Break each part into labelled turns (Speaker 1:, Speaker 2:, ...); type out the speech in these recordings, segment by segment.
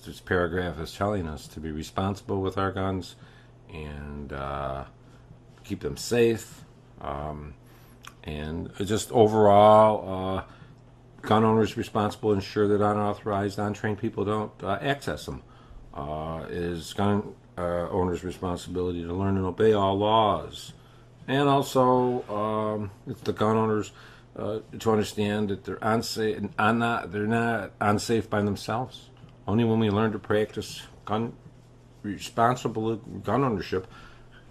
Speaker 1: this paragraph is telling us to be responsible with our guns and keep them safe. And just overall, gun owners responsible to ensure that unauthorized, untrained people don't access them. Is gun owners' responsibility to learn and obey all laws, and also it's the gun owners to understand that they're they're not unsafe by themselves. Only when we learn to practice responsible gun ownership,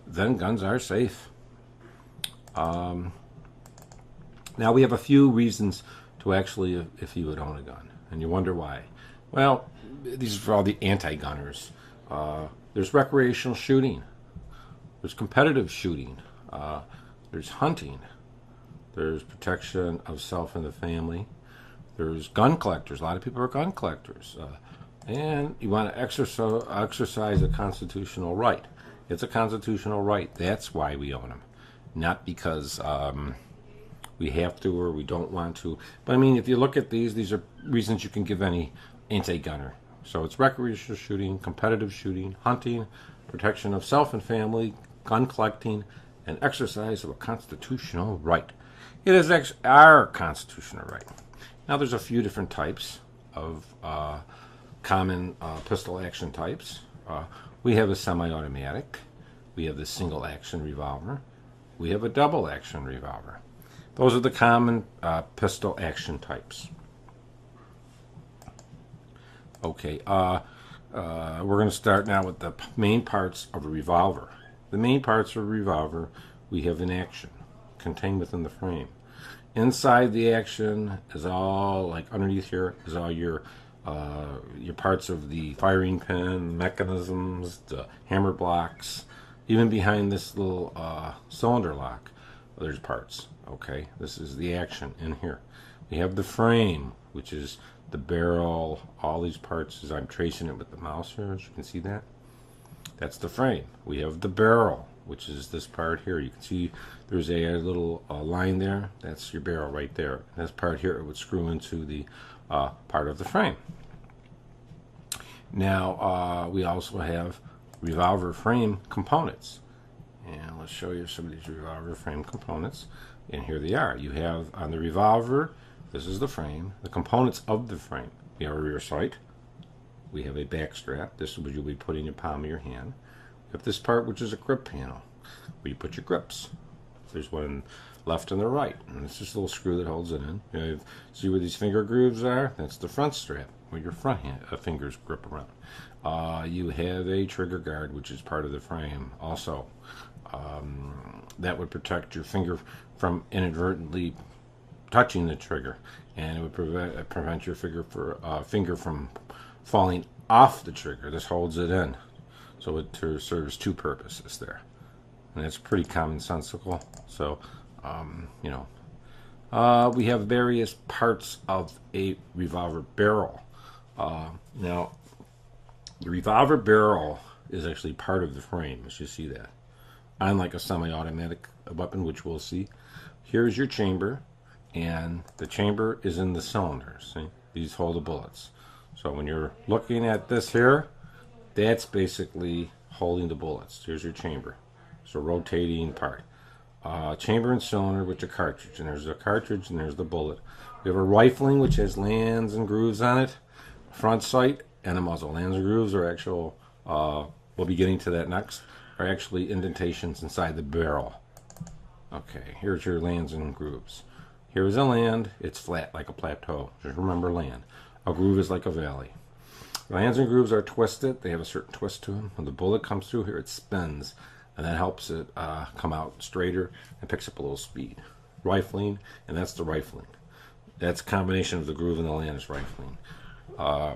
Speaker 1: then guns are safe. Now we have a few reasons to actually, if you would own a gun, and you wonder why. Well, these are for all the anti-gunners. There's recreational shooting. There's competitive shooting. There's hunting. There's protection of self and the family. There's gun collectors. A lot of people are gun collectors. And you want to exercise a constitutional right. It's a constitutional right. That's why we own them. Not because we have to or we don't want to. But I mean, if you look at these are reasons you can give any anti-gunner. So it's recreational shooting, competitive shooting, hunting, protection of self and family, gun collecting, and exercise of a constitutional right. It is our constitutional right. Now there's a few different types of common pistol action types. We have a semi-automatic. We have the single action revolver. We have a double action revolver. Those are the common pistol action types. Okay, we're going to start now with the main parts of a revolver. The main parts of a revolver, we have an action contained within the frame. Inside the action is all, like underneath here, is all your parts of the firing pin, mechanisms, the hammer blocks. Even behind this little cylinder lock, there's parts. Okay, this is the action in here. We have the frame, which is the barrel, all these parts, as I'm tracing it with the mouse here, as you can see that. That's the frame. We have the barrel, which is this part here. You can see there's a little line there. That's your barrel right there. And this part here, it would screw into the part of the frame. Now, we also have revolver frame components. And let's show you some of these revolver frame components. And here they are. You have on the revolver, this is the frame, the components of the frame. We have a rear sight. We have a back strap. This is what you'll be putting in your palm of your hand. We have this part, which is a grip panel, where you put your grips. There's one left and the right. And it's just a little screw that holds it in. You have, see where these finger grooves are? That's the front strap, where your front fingers grip around. You have a trigger guard, which is part of the frame also. That would protect your finger from inadvertently touching the trigger, and it would prevent your finger from falling off the trigger. This holds it in, so it serves two purposes there, and that's pretty commonsensical. So, we have various parts of a revolver barrel. Now, the revolver barrel is actually part of the frame, as you see that. Unlike a semi-automatic weapon, which we'll see. Here's your chamber, and the chamber is in the cylinder. See? These hold the bullets. So when you're looking at this here, that's basically holding the bullets. Here's your chamber. It's a rotating part. Chamber and cylinder with your cartridge, and there's the cartridge and there's the bullet. We have a rifling, which has lands and grooves on it, front sight, and a muzzle. Lands and grooves are actual, we'll be getting to that next, are actually indentations inside the barrel. Okay, here's your lands and grooves. Here's a land, it's flat like a plateau. Just remember land. A groove is like a valley. Lands and grooves are twisted, they have a certain twist to them. When the bullet comes through here, it spins, and that helps it come out straighter and picks up a little speed. Rifling, and that's the rifling. That's a combination of the groove and the land is rifling.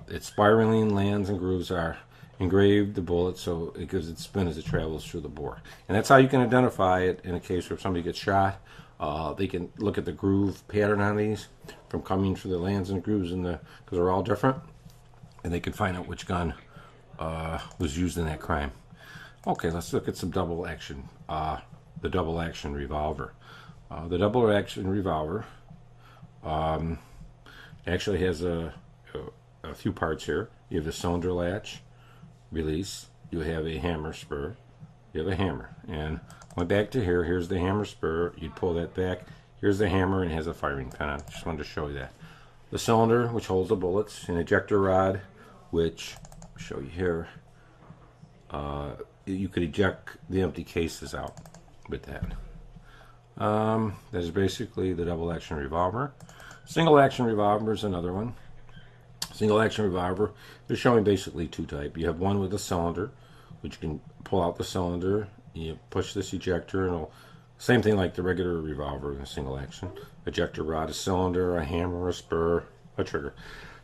Speaker 1: It's spiraling, lands and grooves are engraved the bullet, so it gives it spin as it travels through the bore. And that's how you can identify it in a case where somebody gets shot. They can look at the groove pattern on these from coming through the lands and grooves because they're all different, and they can find out which gun was used in that crime. Okay, let's look at some double action. The double action revolver. The double action revolver actually has a few parts here. You have the cylinder latch, release. You have a hammer spur. You have a hammer. And going back to here, here's the hammer spur. You'd pull that back. Here's the hammer and it has a firing pin on it. Just wanted to show you that. The cylinder, which holds the bullets. An ejector rod, which I'll show you here. You could eject the empty cases out with that. That is basically the double action revolver. Single action revolver is another one. Single action revolver, they're showing basically two types. You have one with a cylinder, which you can pull out the cylinder, you push this ejector, and it'll, same thing like the regular revolver in a single action. Ejector rod, a cylinder, a hammer, a spur, a trigger.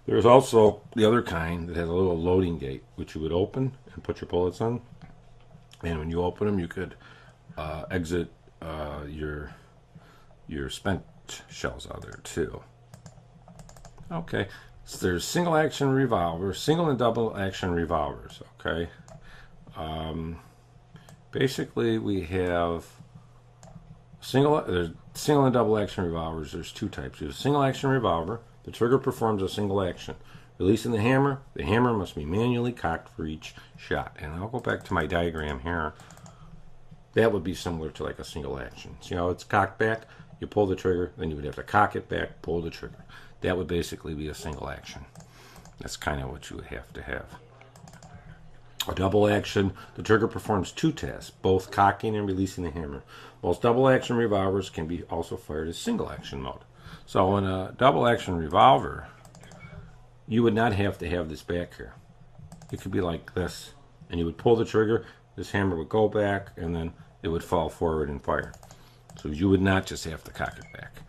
Speaker 1: There's also the other kind that has a little loading gate, which you would open and put your bullets on. And when you open them, you could exit your spent shells out there too. Okay, so there's single action revolvers, single and double action revolvers. Okay, basically we have there's single and double action revolvers. There's two types. There's a single action revolver. The trigger performs a single action. Releasing the hammer must be manually cocked for each shot. And I'll go back to my diagram here. That would be similar to like a single action. See how it's cocked back? You pull the trigger, then you would have to cock it back, pull the trigger. That would basically be a single action. That's kind of what you would have to have. A double action, the trigger performs two tasks, both cocking and releasing the hammer. Most double action revolvers can be also fired as single action mode. So in a double action revolver, you would not have to have this back here. It could be like this, and you would pull the trigger, this hammer would go back, and then it would fall forward and fire. So you would not just have to cock it back.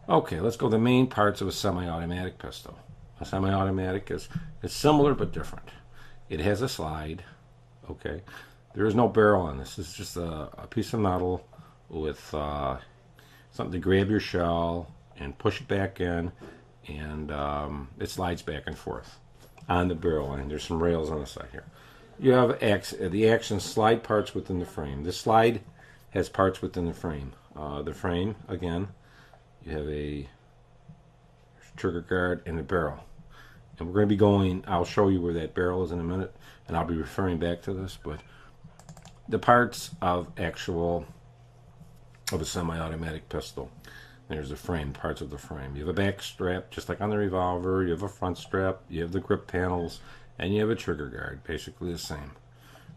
Speaker 1: Okay, let's go to the main parts of a semi-automatic pistol. A semi-automatic is similar but different. It has a slide. Okay, there is no barrel on this. It's just a piece of metal with something to grab your shell and push it back in, and it slides back and forth on the barrel line. There's some rails on the side here. You have the action slide parts within the frame. This slide has parts within the frame. The frame, again, you have a trigger guard and a barrel. And we're going to be going, I'll show you where that barrel is in a minute, and I'll be referring back to this, but the parts of a semi-automatic pistol. There's the frame, parts of the frame. You have a back strap, just like on the revolver. You have a front strap. You have the grip panels, and you have a trigger guard, basically the same.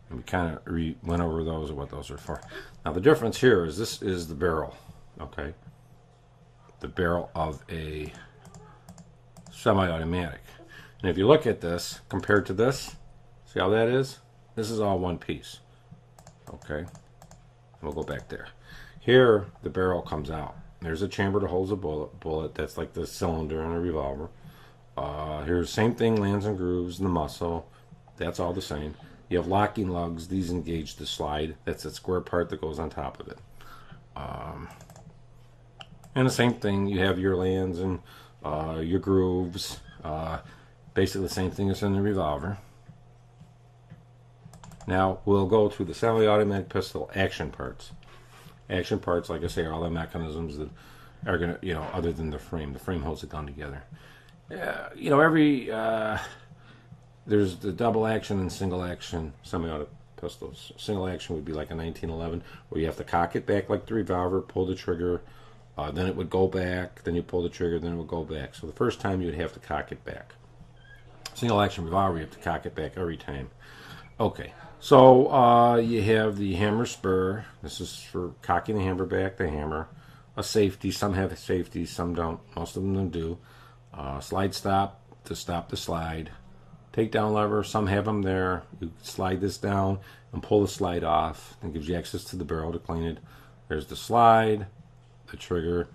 Speaker 1: And we kind of went over those and what those are for. Now the difference here is this is the barrel, okay? The barrel of a semi-automatic. And if you look at this, compared to this, see how that is? This is all one piece, okay? We'll go back there. Here, the barrel comes out. There's a chamber that holds a bullet. That's like the cylinder in a revolver. Here's the same thing, lands and grooves, and the muzzle. That's all the same. You have locking lugs. These engage the slide. That's that square part that goes on top of it. And the same thing, you have your lands and your grooves. Basically the same thing as in the revolver. Now we'll go to the semi-automatic pistol action parts. Action parts, like I say, are all the mechanisms that are going to, other than the frame. The frame holds the gun together. There's the double action and single action semi-auto pistols. Single action would be like a 1911, where you have to cock it back like the revolver, pull the trigger, then it would go back, then you pull the trigger, then it would go back. So the first time you would have to cock it back. Single action revolver, you have to cock it back every time. Okay, so you have the hammer spur. This is for cocking the hammer back, the hammer. A safety, some have safety, some don't. Most of them do. Slide stop to stop the slide. Takedown lever, some have them there. You slide this down and pull the slide off. It gives you access to the barrel to clean it. There's the slide, the trigger,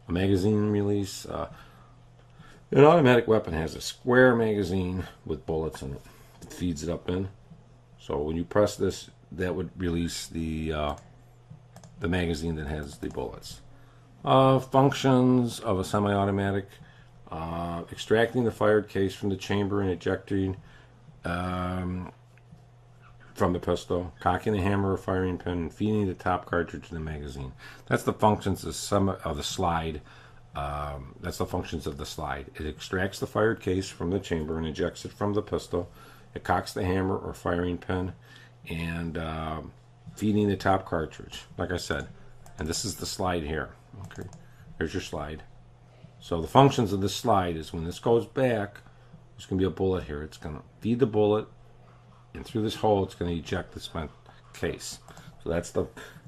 Speaker 1: a magazine release. An automatic weapon has a square magazine with bullets in it. It feeds it up in. So when you press this, that would release the magazine that has the bullets. Functions of a semi-automatic: extracting the fired case from the chamber and ejecting from the pistol, cocking the hammer or firing pin, and feeding the top cartridge to the magazine. That's the functions of the slide That's the functions of the slide. It extracts the fired case from the chamber and ejects it from the pistol. It cocks the hammer or firing pin, and feeding the top cartridge, like I said. And this is the slide here. Okay, there's your slide. So the functions of this slide is when this goes back, there's going to be a bullet here. It's going to feed the bullet, and through this hole, it's going to eject the spent case. So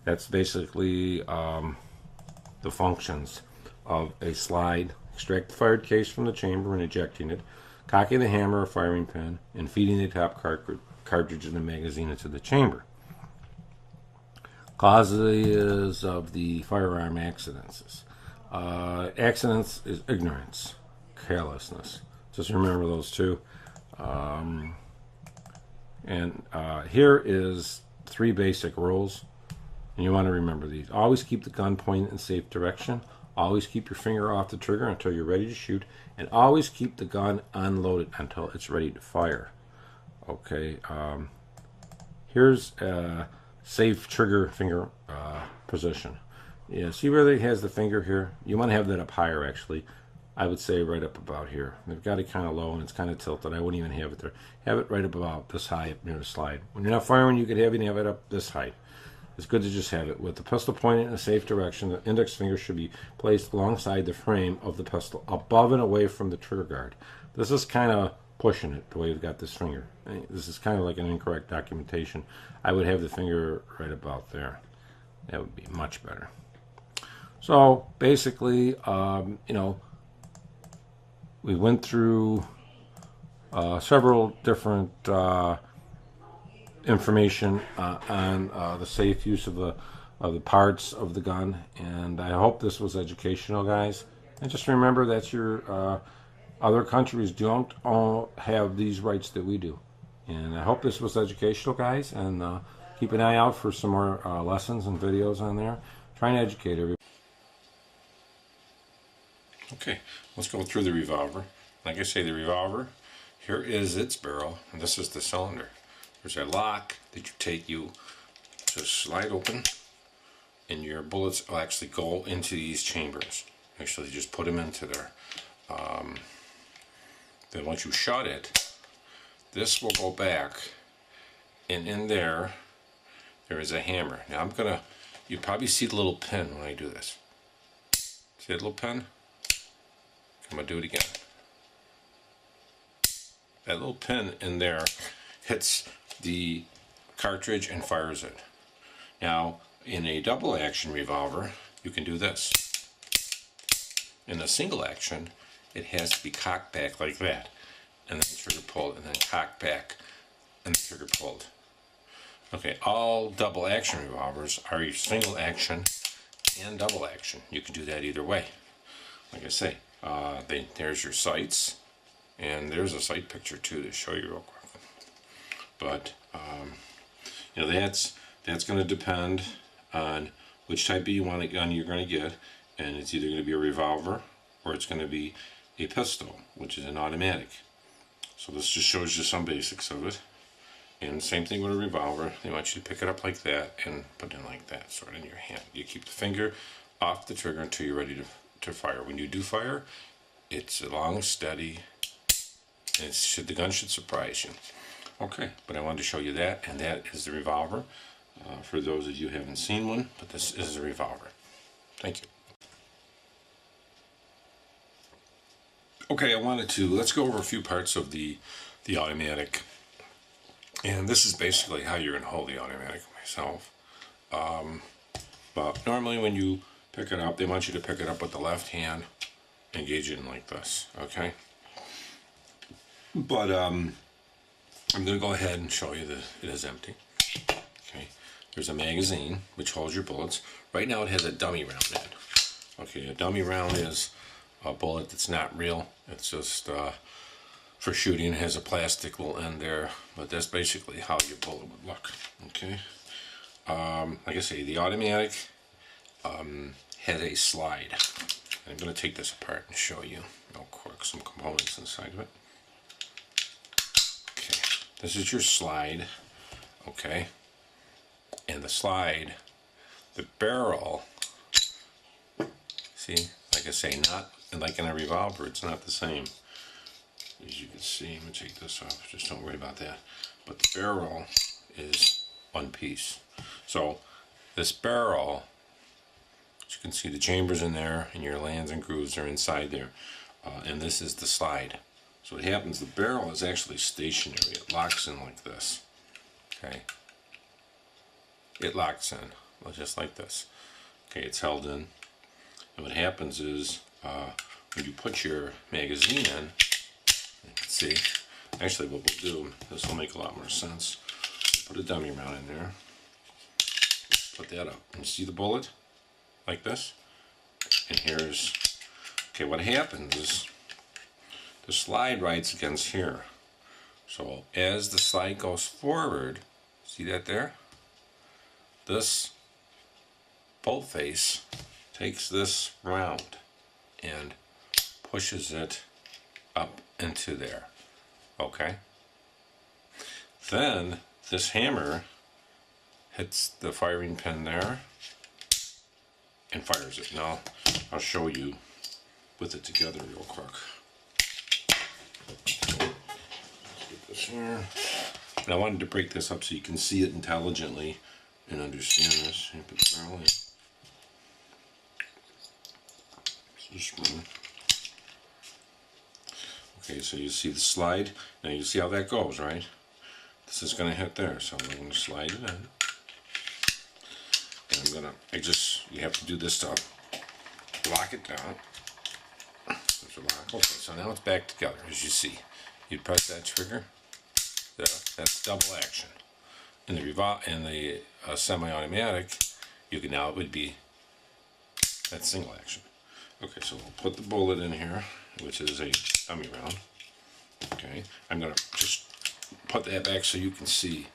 Speaker 1: that's basically the functions of a slide. Extract the fired case from the chamber and ejecting it, cocking the hammer or firing pin, and feeding the top cartridge in the magazine into the chamber. Causes of the firearm accidents. Accidents is ignorance, carelessness. Just remember those two. Here is 3 basic rules, and you want to remember these. Always keep the gun pointed in a safe direction. Always keep your finger off the trigger until you're ready to shoot, and always keep the gun unloaded until it's ready to fire. Okay. Here's a safe trigger finger position. Yeah, see where it has the finger here? You want to have that up higher, actually. I would say right up about here. They've got it kind of low and it's kind of tilted. I wouldn't even have it there. Have it right up about this high up near the slide. When you're not firing, you could have it up this height. It's good to just have it. With the pistol pointed in a safe direction, the index finger should be placed alongside the frame of the pistol, above and away from the trigger guard. This is kind of pushing it, the way we've got this finger. This is kind of like an incorrect documentation. I would have the finger right about there. That would be much better. So basically, we went through several different information on the safe use of the parts of the gun, and I hope this was educational, guys. And just remember that your other countries don't all have these rights that we do. And I hope this was educational, guys, and keep an eye out for some more lessons and videos on there. Trying to educate everybody. Okay, let's go through the revolver. Like I say, the revolver, here is its barrel, and this is the cylinder. There's a lock that you just slide open, and your bullets will actually go into these chambers. Actually, just put them into there. Then once you shut it, this will go back, and in there is a hammer. Now you probably see the little pin when I do this. See that little pin? I'm going to do it again. That little pin in there hits the cartridge and fires it. Now, in a double action revolver, you can do this. In a single action, it has to be cocked back like that, and then trigger pulled, and then cocked back, and the trigger pulled. Okay, all double action revolvers are single action and double action. You can do that either way. Like I say, there's your sights, and there's a sight picture too to show you real quick. But that's going to depend on which type of gun you're going to get, and it's either going to be a revolver or it's going to be a pistol, which is an automatic. So this just shows you some basics of it. And same thing with a revolver. They want you to pick it up like that and put it in like that, sort of in your hand. You keep the finger off the trigger until you're ready to fire. When you do fire, it's long, steady, and the gun should surprise you. Okay, but I wanted to show you that, and that is the revolver. For those of you who haven't seen one, but this is a revolver. Thank you. Okay, let's go over a few parts of the automatic. And this is basically how you're going to hold the automatic myself. But normally when you pick it up, they want you to pick it up with the left hand, engage it in like this, okay? But I'm going to go ahead and show you that it is empty. Okay, there's a magazine which holds your bullets. Right now it has a dummy round in it. Okay, a dummy round is a bullet that's not real. It's just for shooting. It has a plastic little end there, but that's basically how your bullet would look. Okay, like I say, the automatic has a slide. I'm going to take this apart and show you real quick some components inside of it. Okay, this is your slide. Okay, and the slide, the barrel, see, like I say, not like in a revolver, it's not the same. As you can see, I'm going to take this off, just don't worry about that. But the barrel is one piece. So this barrel, as you can see, the chambers in there and your lands and grooves are inside there. And this is the slide. So what happens, the barrel is actually stationary. It locks in like this. Okay. It locks in, just like this. Okay, it's held in. And what happens is, when you put your magazine in, you can see, actually what we'll do, this will make a lot more sense. Put a dummy round in there. Put that up. And see the bullet? Like this? And here's, okay, what happens is, the slide rides against here. So as the slide goes forward, see that there? This bolt face takes this round and pushes it up into there. Okay? Then this hammer hits the firing pin there and fires it. Now I'll show you with it together real quick. Get this here. And I wanted to break this up so you can see it intelligently and understand this. Put the barrel in. This one. Okay, so you see the slide. Now you see how that goes, right? This is going to hit there, so I'm going to slide it in. And I'm going to, you have to do this to lock it down. There's a lock. Okay, so now it's back together, as you see. You press that trigger. There, that's double action. In the semi-automatic, you can now, it would be, that's single action. Okay, so we'll put the bullet in here, which is a dummy round. Okay, I'm going to just put that back so you can see.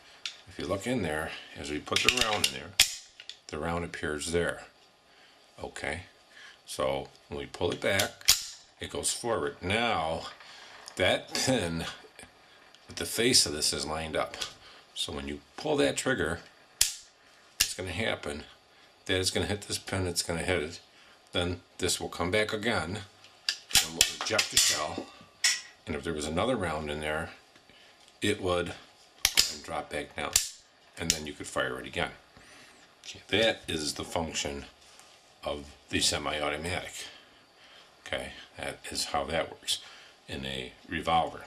Speaker 1: If you look in there, as we put the round in there, the round appears there. Okay, so when we pull it back, it goes forward. Now, that pin with the face of this is lined up. So when you pull that trigger, what's going to happen, that is going to hit this pin, it's going to hit it. Then this will come back again, and we'll eject the shell. And if there was another round in there, it would drop back down. And then you could fire it again. Okay, that is the function of the semi-automatic. Okay, that is how that works in a revolver.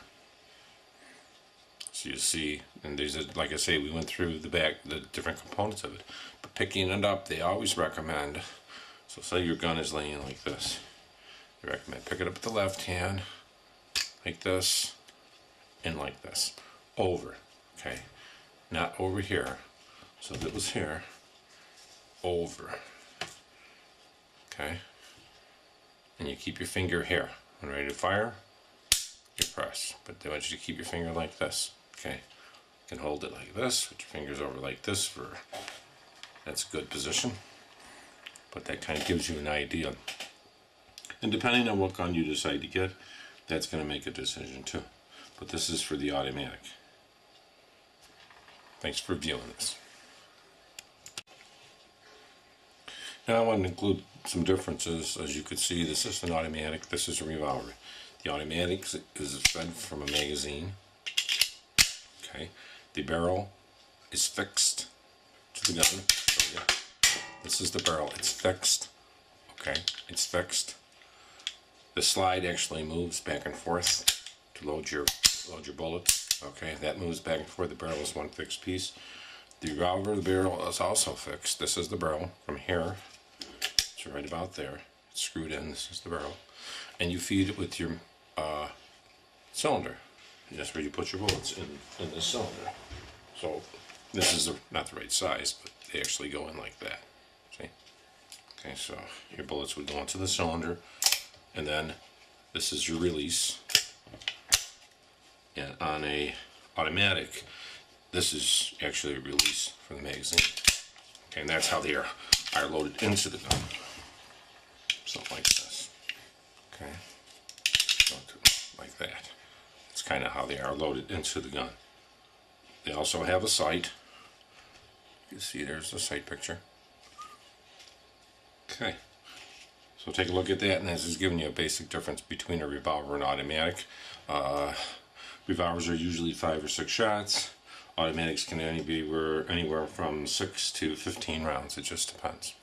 Speaker 1: So you see, and these are, like I say, we went through the different components of it. But picking it up, they always recommend, so say your gun is laying like this. They recommend pick it up with the left hand, like this, and like this. Over, okay? Not over here. So if it was here, over. Okay? And you keep your finger here. When ready to fire, you press. But they want you to keep your finger like this. Okay? You can hold it like this, put your fingers over like this for, that's a good position. But that kind of gives you an idea. And depending on what gun you decide to get, that's going to make a decision too. But this is for the automatic. Thanks for viewing this. Now I want to include some differences. As you can see, this is an automatic, this is a revolver. The automatic is fed from a magazine. Okay. The barrel is fixed to the gun. This is the barrel, it's fixed. Okay, it's fixed. The slide actually moves back and forth to load your bullets. Okay, that moves back and forth. The barrel is one fixed piece. The revolver, the barrel is also fixed. This is the barrel from here. It's right about there. It's screwed in. This is the barrel. And you feed it with your cylinder. And that's where you put your bullets in this cylinder. So this is not the right size, but they actually go in like that. See? Okay, so your bullets would go into the cylinder, and then this is your release. And on a automatic, this is actually a release for the magazine. Okay, and that's how they are loaded into the gun. Something like this. Okay, like that. It's kind of how they are loaded into the gun. They also have a sight. You can see there's the sight picture. Okay, So take a look at that, and this is giving you a basic difference between a revolver and automatic. Revolvers are usually 5 or 6 shots. Automatics can be anywhere from 6 to 15 rounds. It just depends.